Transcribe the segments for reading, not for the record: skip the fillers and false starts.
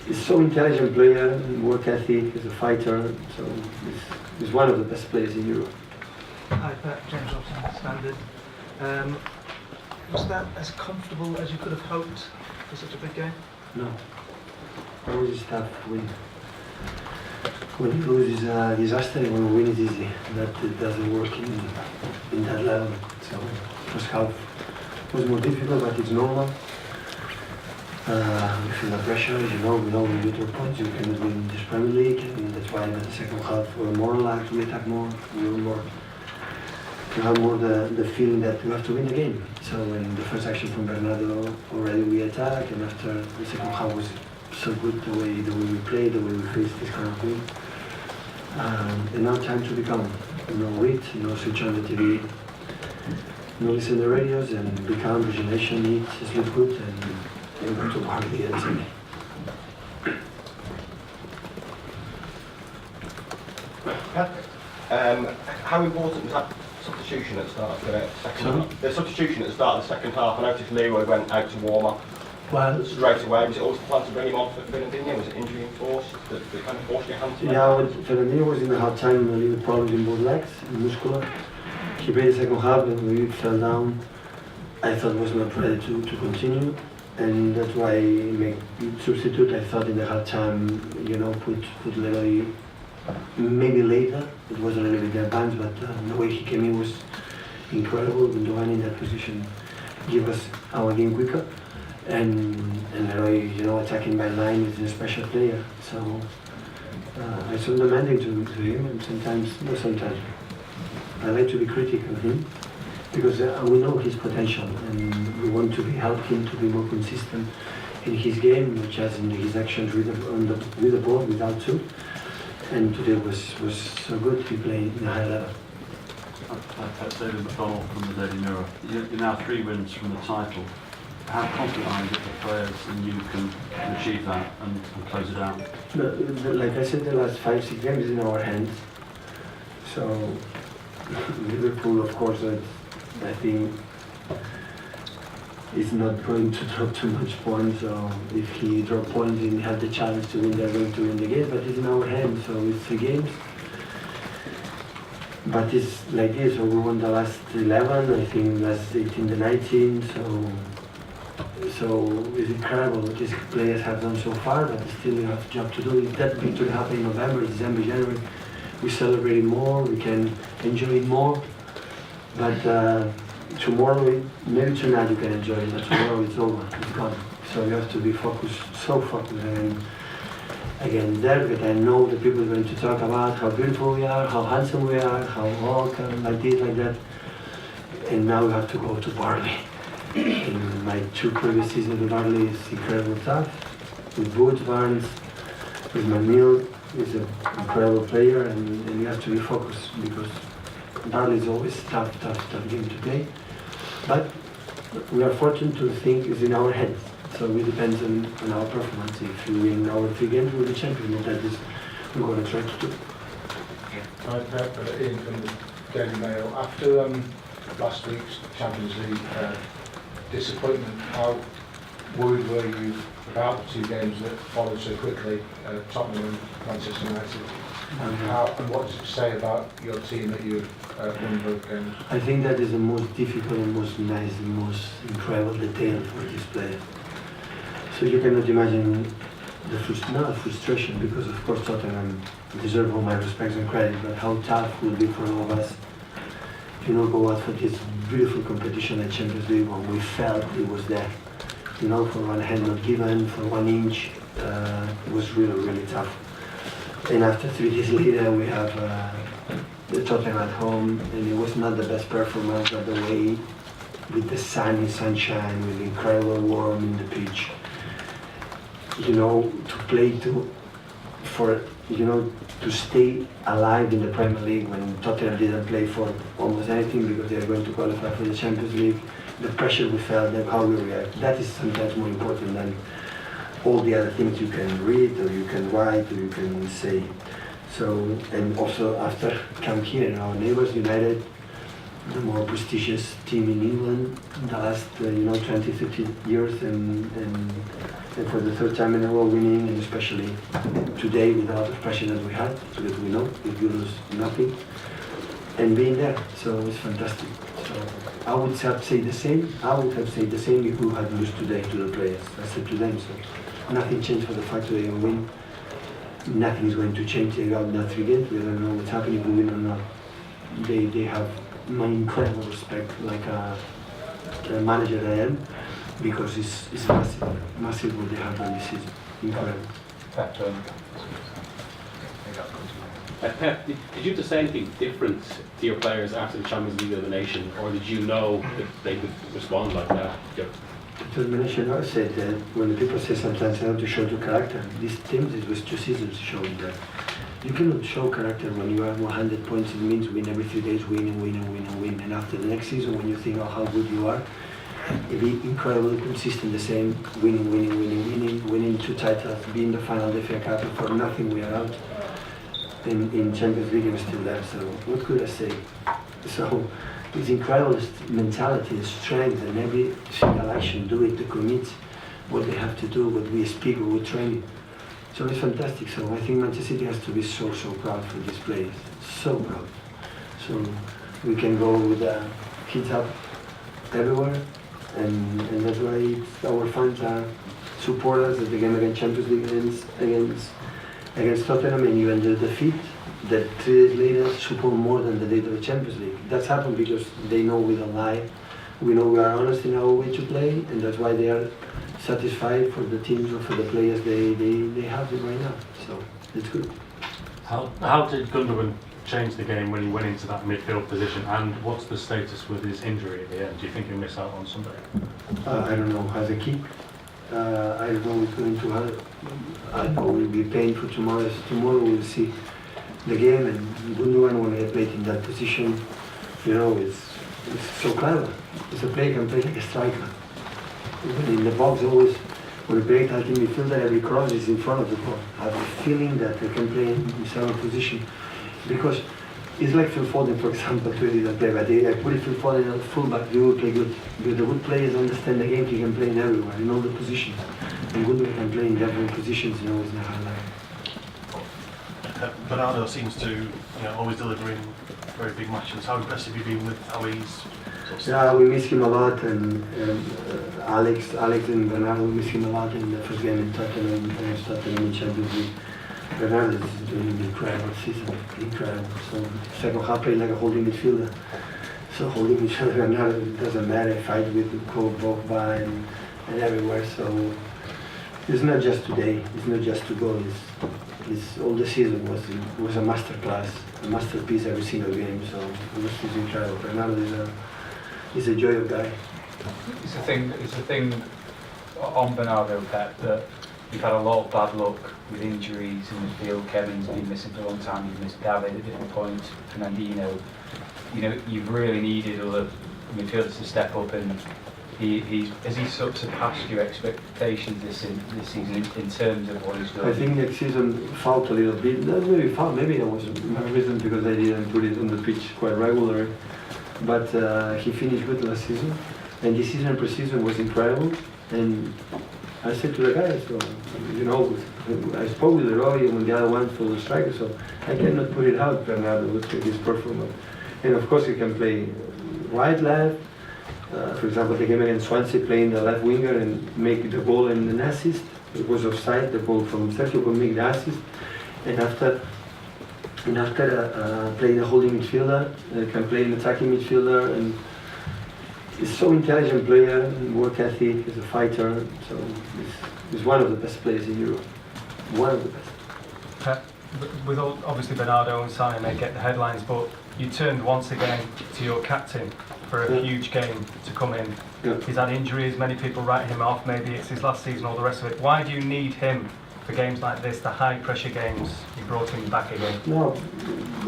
he's so intelligent player, work ethic, he's a fighter, so he's one of the best players in Europe. Hi, Pep, James Robson, Standard. Was that as comfortable as you could have hoped for such a big game? No. Always is tough when you lose is a disaster, and when you win is easy. That it doesn't work in that level. So first half was more difficult, but it's normal. We feel the pressure, we know with little points you can win this Premier League, and that's why in the second half we're more relaxed, we attack more, we have more the feeling that we have to win the game. So in the first action from Bernardo, already we attack, and after the second half was so good, the way we played, the way we faced this kind of game. And now time to become, read, switch on the TV, listen to the radios, and become rejuvenation, eat, sleep good, and go to work the end Sunday. How important was that substitution at the start of the second half? The substitution at the start of the second half, I noticed Leroy went out to warm up. Well, straight away, was it always the plan to bring him on for Fernandinho? Was it injury enforced that kind of forced your hand to yeah, when Fernandinho was in the half time, a little problems in both legs, muscular. He played the second half and we fell down. I thought was not ready to continue, and that's why I make substitute. I thought in the half time, put Leroy maybe later. It was a little bit advanced, but the way he came in was incredible. Gundogan in that position give us our game quicker. And Leroy, attacking by line is a special player. So I saw demanding to him, and sometimes I like to be critical of him because we know his potential, and we want to help him to be more consistent in his game, which as in his actions with the ball, without two. And today was so good. He played in a high level. David McDonald from the Daily Mirror. You're now 3 wins from the title. How confident are you that the players and you can achieve that and close it out? Like I said, the last 5-6 games is in our hands. So Liverpool, of course, I think is not going to drop too much points. So if he drop points and have the chance to win, they're going to win the game. But it's in our hands. So it's 3 games. But it's like this. So we won the last 11. I think last 18 to 19. So it's incredible what these players have done so far, but still we have a job to do. If that victory happened in November, December, January, we celebrate it more, we can enjoy it more. But tomorrow, maybe tonight you can enjoy it, but tomorrow it's over, it's gone. So you have to be focused, so focused. And again, there, but I know the people are going to talk about how beautiful we are, how handsome we are, how all like this, like that. And now we have to go to Barbie. In my 2 previous seasons with Barley is incredible tough. With Boots, Barnes, with Manil, is an incredible player, and you have to be focused because Barley is always tough game to play. But we are fortunate to think it's in our hands, so it depends on our performance. If we win our 3 games, we'll be champion, and that is we're going to try to do. Hi, Pep, Ian from the Daily Mail. After last week's Champions League disappointment, how worried were you about the 2 games that followed so quickly, Tottenham and Manchester United? And what does it say about your team that you've won both games? I think that is the most difficult and most nice and most incredible detail for this player. So you cannot imagine the frustration, because of course Tottenham deserve all my respect and credit, but how tough it will be for all of us go out for this beautiful competition at Champions League when we felt it was there. For one hand not given, for 1 inch, it was really tough. And after 3 days later, we have the Tottenham at home, and it was not the best performance, but the way with the sunshine, with incredible warm in the pitch, to play to stay alive in the Premier League when Tottenham didn't play for almost anything because they are going to qualify for the Champions League. The pressure we felt, and how we react, that is sometimes more important than all the other things you can read or you can write or you can say. So, and also after come here, our neighbors United, the more prestigious team in England in the last 20, 30 years, and for the third time in a row winning, and especially today with a lot of pressure that we had, because we know if you lose nothing, and being there, so it's fantastic. So I would have said the same. I would have said the same if we had lost today to the players. I said to them, so nothing changed for the fact that they will win. Nothing is going to change. They got that 3 games. We don't know what's happening, if we win or not. They have my incredible respect, like a manager I am, because it's massive what they have done this season. Incredible. Pep, did you have to say anything different to your players after the Champions League of the Nation, or did you know that they could respond like that? Determination, I said that when the people say sometimes I have to show the character, these teams, it was 2 seasons showing that. You cannot show character when you have 100 points. It means win every 3 days, win and win and win and win. And after the next season, when you think of how good you are, it be incredibly consistent, the same, winning 2 titles, being the final of the FA Cup, and for nothing we are out. In Champions League, we're still there. So what could I say? So it's incredible mentality, strength, and every single action, do it to commit what they have to do, what we speak, what we train. So it's fantastic. So I think Manchester City has to be so proud for these players, so proud. So we can go with the kids up everywhere, and that's why our fans are supporters at the game against Champions League against Tottenham, and you enter the defeat. That 3 days later support more than the day of the Champions League. That's happened because they know we don't lie. We know we are honest in our way to play, and that's why they are satisfied for the teams or for the players they have it right now. So it's good. How did Gundogan change the game when he went into that midfield position, and what's the status with his injury at the end? Do you think he'll miss out on Sunday? I don't know. Has a kick. I don't know what's going to happen. I know we'll be paying for tomorrow. Tomorrow we'll see the game, and Gundogan, when he played in that position, it's so clever. It's a player can play like a striker. Even in the box, always when he plays as a midfielder, every cross is in front of the ball. I have a feeling that they can play in several positions, because it's like Phil Foden, for example, to didn't play, but I put it Phil Foden at fullback, he will play good. Because the good players understand the game, he can play in everywhere, in all the positions. And Gundogan can play in different positions, it's not hard line. Bernardo seems to always deliver in very big matches. How impressive have you been with how he's Yeah, we miss him a lot, and Alex and Bernardo, we miss him a lot in the first game in Tottenham, in Champions League. Bernardo is doing an incredible season, incredible. So second half played like a holding midfielder. So holding midfielder, Bernardo, it doesn't matter, fight with Pogba and everywhere. So it's not just today, it's not just to go, it's all the season was a masterclass, a masterpiece every single game. So it's incredible. Bernardo is a joyous guy. It's a thing on Bernardo, Pep, that you've had a lot of bad luck with injuries in the field. Kevin's been missing for a long time. You've missed David at different points. Fernandinho. You've really needed other midfielders to step up, and has he sort of surpassed your expectations this season in terms of what he's done? I think next season fought a little bit. Not really fought. Maybe that was my reason, because I didn't put it on the pitch quite regularly. But he finished good last season, and this season pre-season was incredible. And I said to the guys, I spoke with Leroy and the other one for the striker, so I cannot put it out. Bernardo with his performance, and of course he can play right, left. For example, the game against Swansea, playing the left winger and make the goal and an assist. It was offside. The ball from Sergio could make the assist, and after playing a holding midfielder, can play an attacking midfielder, and he's so intelligent player, work ethic, he's a fighter, so he's one of the best players in Europe. One of the best. With obviously Bernardo and Sane, they get the headlines, but you turned once again to your captain for a huge game to come in. Yeah. He's had injuries, many people write him off, maybe it's his last season, all the rest of it. Why do you need him for games like this, the high pressure games? You brought him back again. No,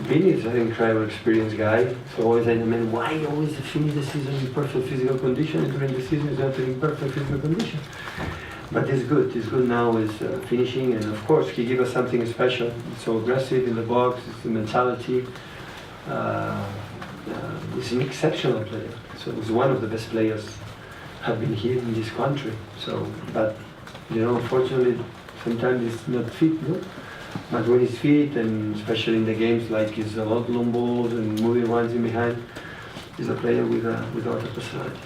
Vinny is an incredible experienced guy. So always I mean, why always finish the season in perfect physical condition, and during the season is not in perfect physical condition? But it's good now is finishing, and of course he gives us something special. It's so aggressive in the box, it's the mentality. He's an exceptional player. So he's one of the best players have been here in this country. So, but you know, unfortunately, sometimes he's not fit, no? But when he's fit, and especially in the games like his a lot long balls and moving runs in behind, he's a player with a lot of personality.